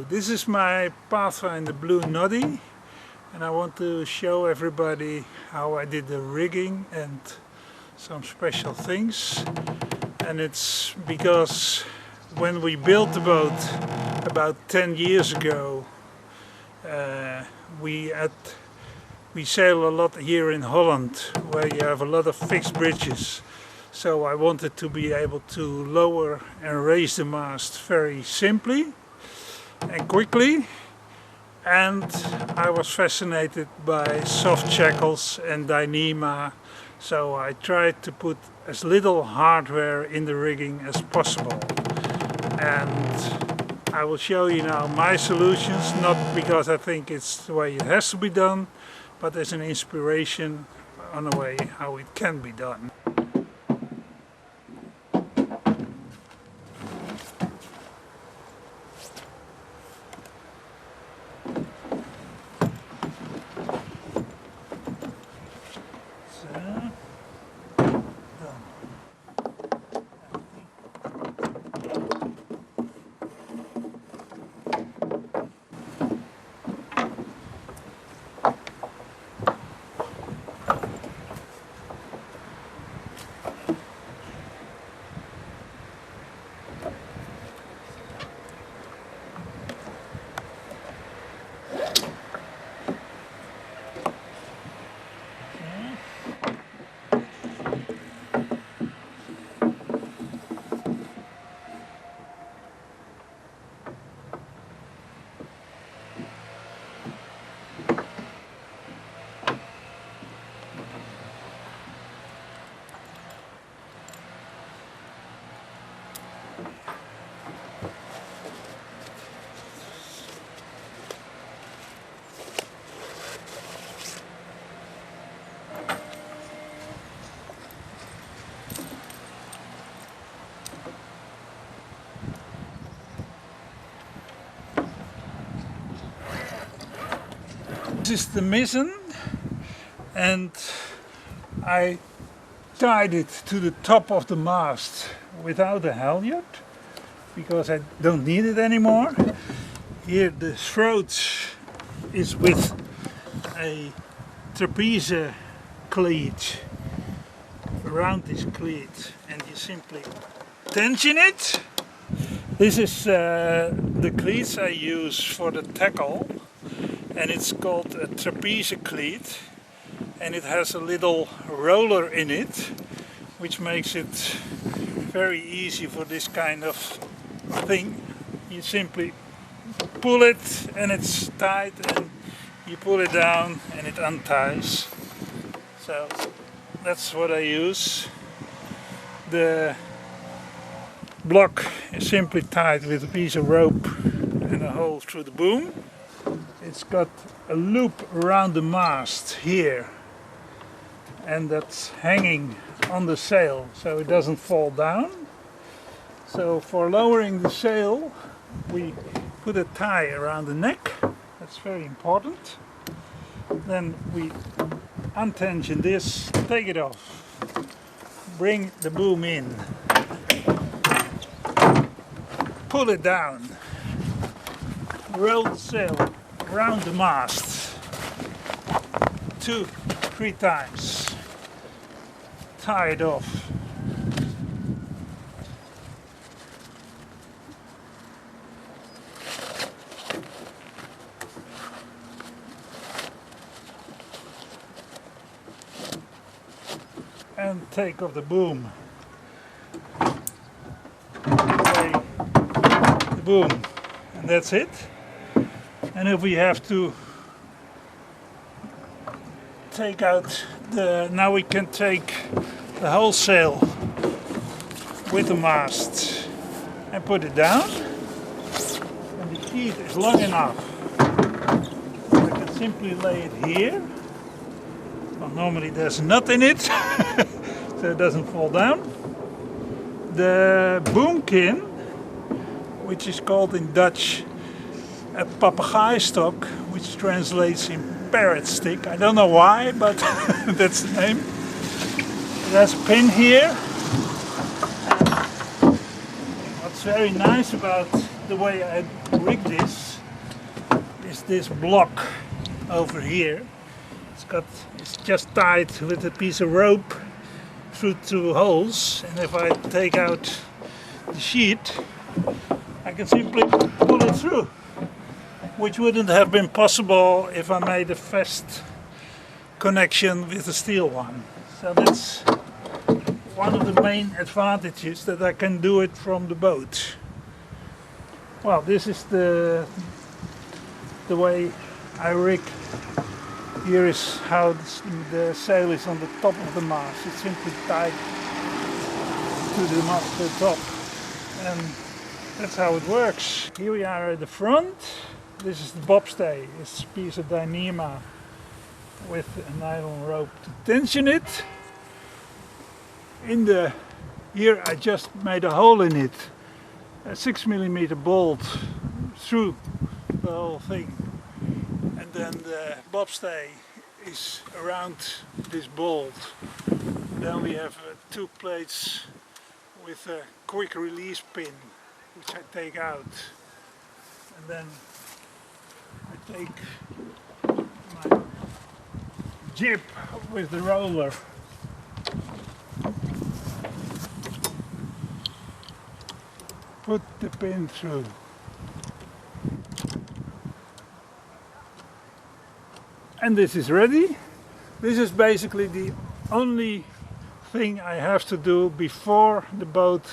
This is my Pathfinder Blue Noddy, and I want to show everybody how I did the rigging and some special things. And it's because when we built the boat about 10 years ago, we sail a lot here in Holland, where you have a lot of fixed bridges. So I wanted to be able to lower and raise the mast very simply and quickly, and I was fascinated by soft shackles and Dyneema, so I tried to put as little hardware in the rigging as possible. And I will show you now my solutions, not because I think it's the way it has to be done, but as an inspiration on a way how it can be done. This is the mizzen, and I tied it to the top of the mast without a halyard because I don't need it anymore. Here the throat is with a trapeze cleat around this cleat, and you simply tension it. This is the cleats I use for the tackle, and it's called a trapeze cleat, and it has a little roller in it, which makes it very easy for this kind of thing. You simply pull it and it's tight, and you pull it down and it unties. So that's what I use. The block is simply tied with a piece of rope and a hole through the boom. It's got a loop around the mast here, and that's hanging on the sail so it doesn't fall down. So for lowering the sail, we put a tie around the neck. That's very important. Then we untension this, take it off, bring the boom in, pull it down, roll the sail around the mast 2-3 times, tie it off, and take off the boom, play the boom, and that's it. And if we have to take out now we can take the whole sail with the mast and put it down. And the sheet is long enough. I can simply lay it here. Well, normally there's a nut in it, so it doesn't fall down. The boomkin, which is called in Dutch a papegaaistok, which translates in parrot stick. I don't know why, but that's the name. It has a pin here. What's very nice about the way I rig this is this block over here. It's just tied with a piece of rope through two holes, and if I take out the sheet I can simply pull it through, which wouldn't have been possible if I made a fast connection with a steel one. So that's one of the main advantages, that I can do it from the boat. Well, this is the way I rig. Here is how the sail is on the top of the mast. It's simply tied to the top, and that's how it works. Here we are at the front. This is the bobstay. It's a piece of Dyneema with a nylon rope to tension it. Here I just made a hole in it, a 6mm bolt through the whole thing, and then the bobstay is around this bolt. Then we have two plates with a quick release pin, which I take out, and then I take my jib with the roller. Put the pin through. And this is ready. This is basically the only thing I have to do before the boat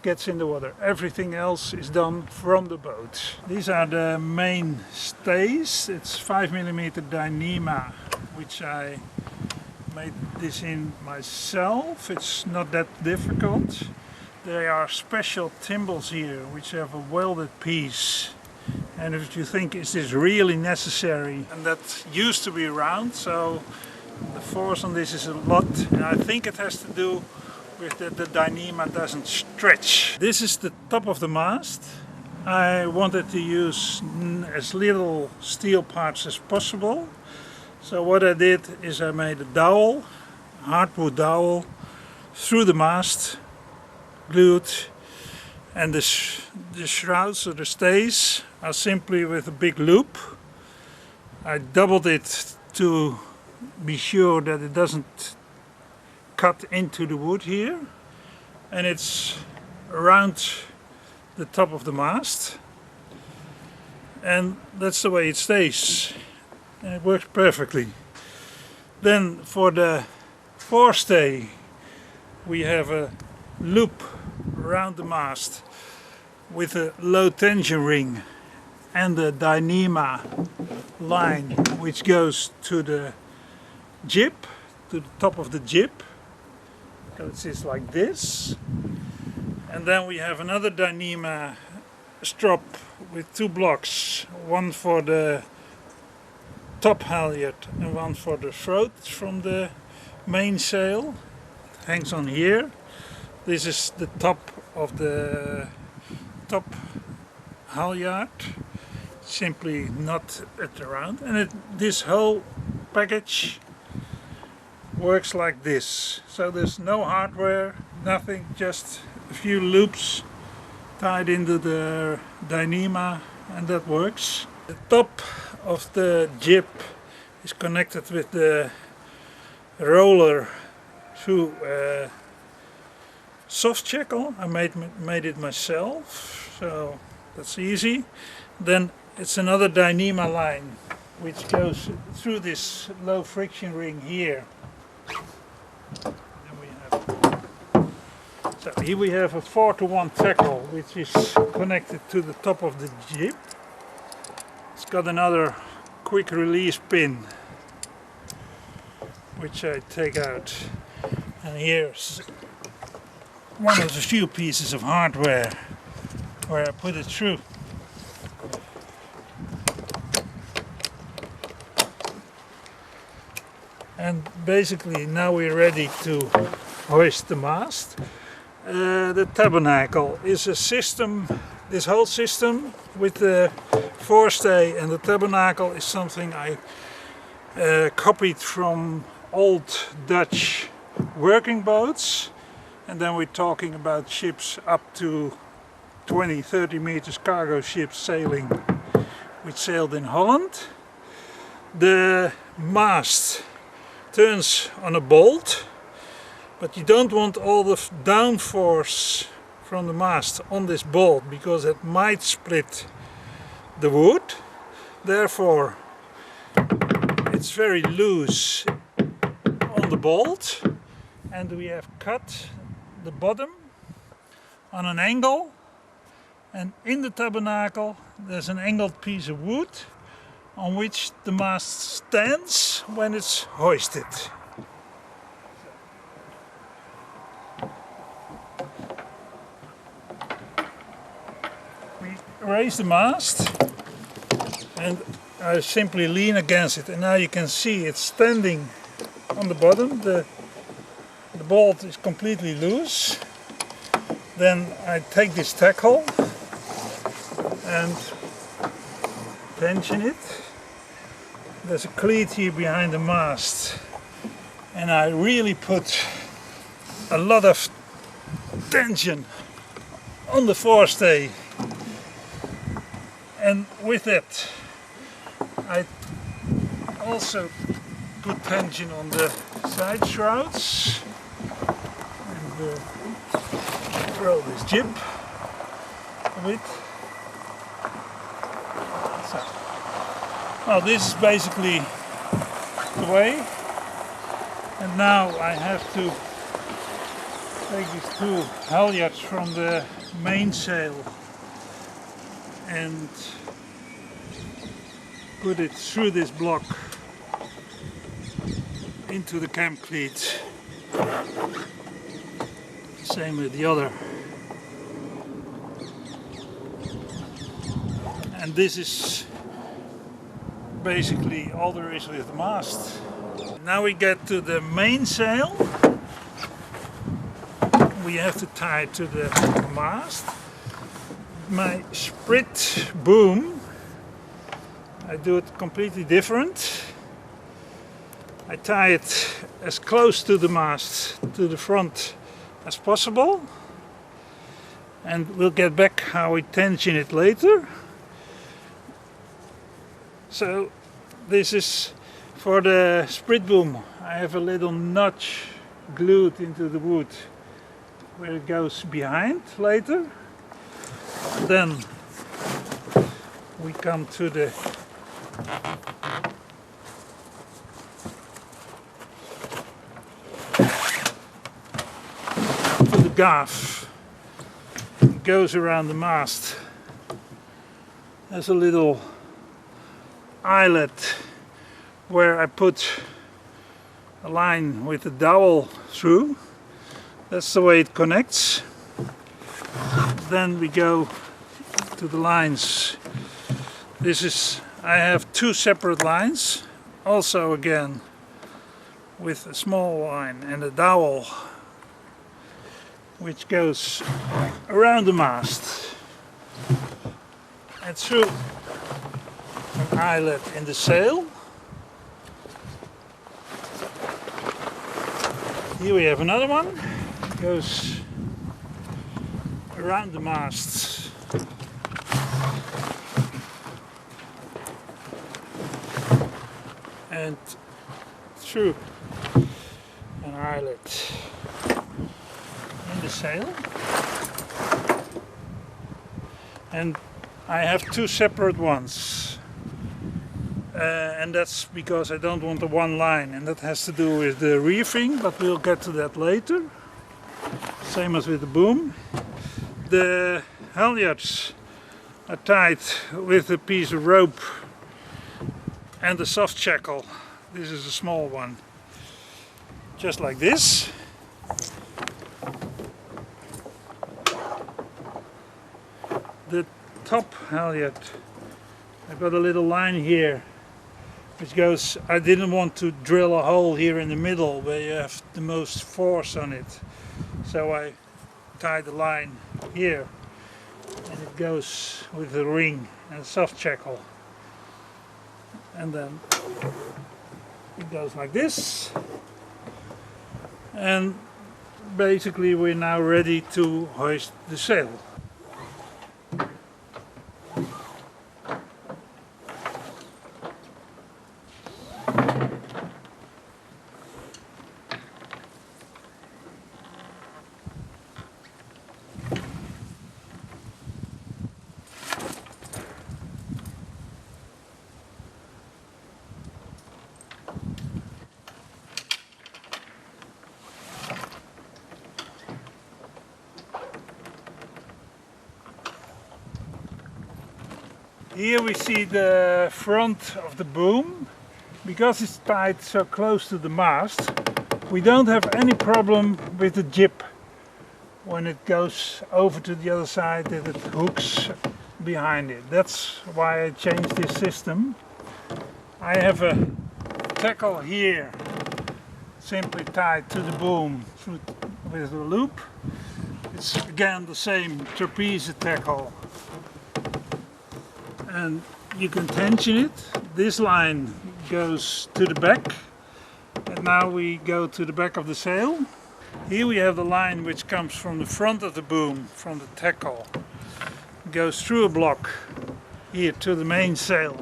gets in the water. Everything else is done from the boat. These are the main stays. It's 5mm Dyneema, which I made this in myself. It's not that difficult. There are special timbals here which have a welded piece, and if you think, is this really necessary? And that used to be round, so the force on this is a lot, and I think it has to do with that the Dyneema doesn't stretch. This is the top of the mast. I wanted to use as little steel parts as possible, so what I did is I made a dowel, hardwood dowel, through the mast, glued, and the shrouds or the stays are simply with a big loop. I doubled it to be sure that it doesn't cut into the wood here, and it's around the top of the mast, and that's the way it stays, and it works perfectly. Then for the forestay we have a loop around the mast with a low tension ring and the Dyneema line which goes to the jib, to the top of the jib. So it's just like this, and then we have another Dyneema strop with two blocks, one for the top halyard and one for the throat from the mainsail. It hangs on here. This is the top of the top halyard, simply not at the round, and this whole package works like this. So there's no hardware, nothing, just a few loops tied into the Dyneema, and that works. The top of the jib is connected with the roller through soft shackle. I made it myself, so that's easy. Then it's another Dyneema line which goes through this low friction ring here. So here we have a 4-to-1 tackle which is connected to the top of the jib. It's got another quick release pin which I take out, and here's one of the few pieces of hardware where I put it through. And basically now we're ready to hoist the mast. The tabernacle is a system, this whole system with the forestay and the tabernacle is something I copied from old Dutch working boats. And then we're talking about ships up to 20-30 meters cargo ships sailing, which sailed in Holland. The mast turns on a bolt, but you don't want all the downforce from the mast on this bolt because it might split the wood. Therefore it's very loose on the bolt, and we have cut the bottom on an angle, and in the tabernacle there's an angled piece of wood on which the mast stands when it's hoisted. We raise the mast and I simply lean against it, and now you can see it's standing on the bottom. The bolt is completely loose. Then I take this tackle and tension it. There's a cleat here behind the mast, and I really put a lot of tension on the forestay, and with it I also put tension on the side shrouds and throw this jib a bit. So, well, this is basically the way, and now I have to take these two halyards from the mainsail and put it through this block into the camp cleat. Same with the other. And this is basically all there is with the mast. Now we get to the mainsail. We have to tie it to the mast. My sprit boom, I do it completely different. I tie it as close to the mast, to the front as possible, and we'll get back how we tension it later. So this is for the sprit boom. I have a little notch glued into the wood where it goes behind later. Then we come to the gaff. It goes around the mast. There's a little eyelet where I put a line with the dowel through. That's the way it connects. Then we go to the lines. I have two separate lines, also again with a small line and a dowel which goes around the mast and through an eyelet in the sail. Here we have another one. It goes around the mast and through an eyelet in the sail. And I have two separate ones, and that's because I don't want the one line, and that has to do with the reefing, but we'll get to that later. Same as with the boom. The halyards are tied with a piece of rope and a soft shackle. This is a small one, just like this. The top halyard, I've got a little line here which goes, I didn't want to drill a hole here in the middle where you have the most force on it, so I tied the line here, and it goes with the ring and soft shackle, and then it goes like this, and basically we're now ready to hoist the sail. Here we see the front of the boom. Because it's tied so close to the mast, we don't have any problem with the jib when it goes over to the other side, that it hooks behind it. That's why I changed this system. I have a tackle here simply tied to the boom with a loop. It's again the same trapeze tackle, and you can tension it. This line goes to the back, and now we go to the back of the sail. Here we have the line which comes from the front of the boom, from the tackle. It goes through a block here to the main sail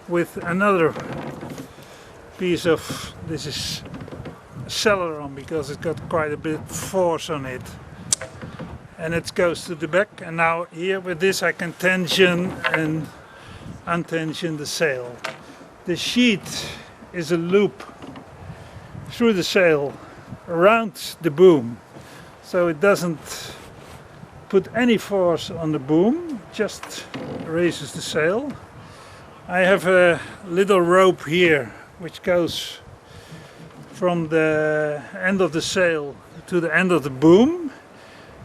with another piece of, this is a celeron because it's got quite a bit of force on it. And it goes to the back, and now here with this I can tension and untension the sail. The sheet is a loop through the sail around the boom, so it doesn't put any force on the boom, just raises the sail. I have a little rope here which goes from the end of the sail to the end of the boom,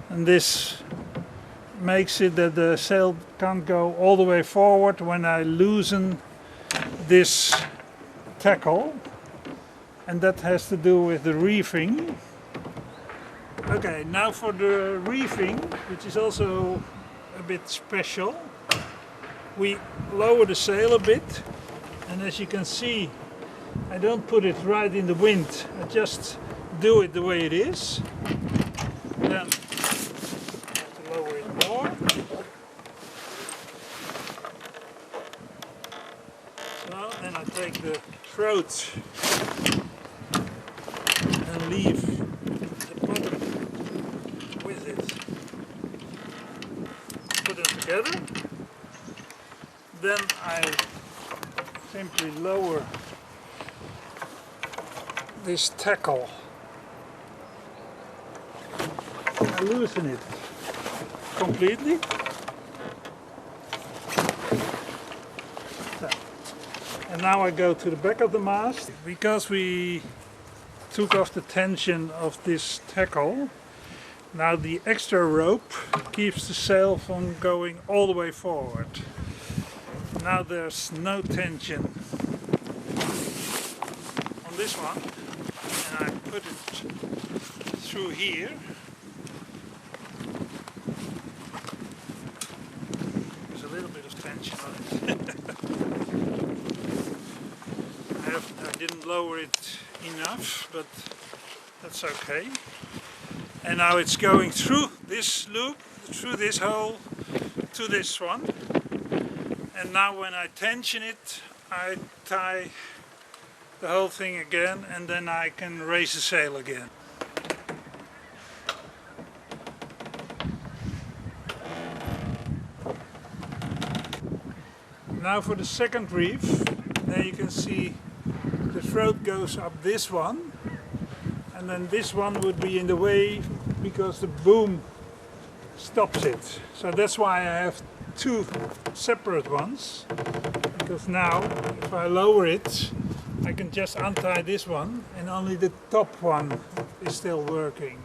and this makes it that the sail can't go all the way forward when I loosen this tackle, and that has to do with the reefing. Okay, now for the reefing, which is also a bit special. We lower the sail a bit, and as you can see, I don't put it right in the wind, I just do it the way it is. Then I have to lower it more. So then I take the throat and leave the bottom with it. Put them together. Then I simply lower this tackle. I loosen it completely. So. And now I go to the back of the mast. Because we took off the tension of this tackle, now the extra rope keeps the sail from going all the way forward. Now there's no tension on this one, and I put it through here. There's a little bit of tension on it. I didn't lower it enough, but that's okay. And now it's going through this loop, through this hole, to this one. And now when I tension it, I tie the whole thing again, and then I can raise the sail again. Now for the second reef, there you can see the throat goes up this one, and then this one would be in the way because the boom stops it. So that's why I have two separate ones, because now if I lower it I can just untie this one and only the top one is still working.